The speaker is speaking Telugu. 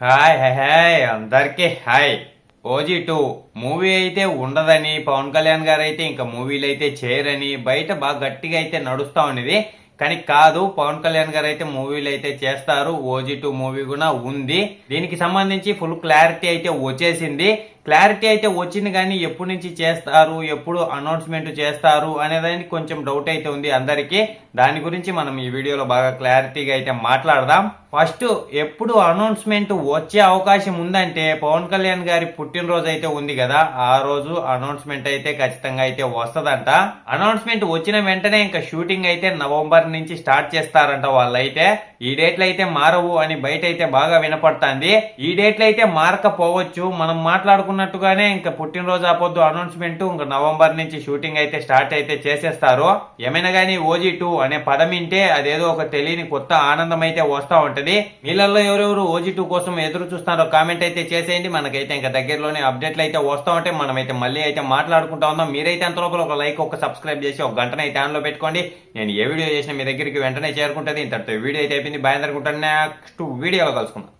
హాయ్ హాయ్ హాయ్ అందరికీ హాయ్. ఓజీ 2 మూవీ అయితే ఉండదని పవన్ కళ్యాణ్ గారు అయితే ఇంకా మూవీలు అయితే చేయరని బయట బాగా గట్టిగా అయితే నడుస్తా ఉన్నది. కానీ కాదు, పవన్ కళ్యాణ్ గారు అయితే మూవీలు అయితే చేస్తారు. ఓజీ 2 మూవీ కూడా ఉంది. దీనికి సంబంధించి ఫుల్ క్లారిటీ అయితే వచ్చేసింది. క్లారిటీ అయితే వచ్చింది కానీ ఎప్పటి నుంచి చేస్తారు, ఎప్పుడు అనౌన్స్మెంట్ చేస్తారు అనేదానికి కొంచెం డౌట్ అయితే ఉంది అందరికీ. దాని గురించి మనం ఈ వీడియోలో బాగా క్లారిటీగా అయితే మాట్లాడదాం. ఫస్ట్ ఎప్పుడు అనౌన్స్మెంట్ వచ్చే అవకాశం ఉందంటే పవన్ కళ్యాణ్ గారి పుట్టినరోజు అయితే ఉంది కదా, ఆ రోజు అనౌన్స్మెంట్ అయితే ఖచ్చితంగా అయితే వస్తదంట. అనౌన్స్మెంట్ వచ్చిన వెంటనే ఇంకా షూటింగ్ అయితే నవంబర్ నుంచి స్టార్ట్ చేస్తారంట వాళ్ళైతే. ఈ డేట్లు అయితే మారవు అని బయట అయితే బాగా వినపడుతుంది. ఈ డేట్లు అయితే మారకపోవచ్చు. మనం మాట్లాడుకున్నట్టుగానే ఇంకా పుట్టినరోజు ఆపొద్దు అనౌన్స్మెంట్, ఇంకా నవంబర్ నుంచి షూటింగ్ అయితే స్టార్ట్ అయితే చేసేస్తారు. ఏమైనా కానీ ఓజీ 2 అనే పదం వింటే అదేదో ఒక తెలియని కొత్త ఆనందం అయితే వస్తా ఉంటది. మీలలో ఎవరెవరు ఓజీ 2 కోసం ఎదురు చూస్తారో కామెంట్ అయితే చేసేయండి. మనకైతే ఇంకా దగ్గరలోనే అప్డేట్లు అయితే వస్తా ఉంటాయి. మనమైతే మళ్ళీ అయితే మాట్లాడుకుంటా ఉందాం. మీరైతే అంత లోపల ఒక లైక్, ఒక సబ్స్క్రైబ్ చేసి ఒక గంటనైతే ఆన్లో పెట్టుకోండి. నేను ఏ వీడియో చేసినా మీ దగ్గరికి వెంటనే చేరుకుంటుంది. ఇంతటితో వీడియో అయితే అయిపోయింది. బాయ్, అందరికుంటాను. నెక్స్ట్ వీడియోలో కలుసుకుందాం.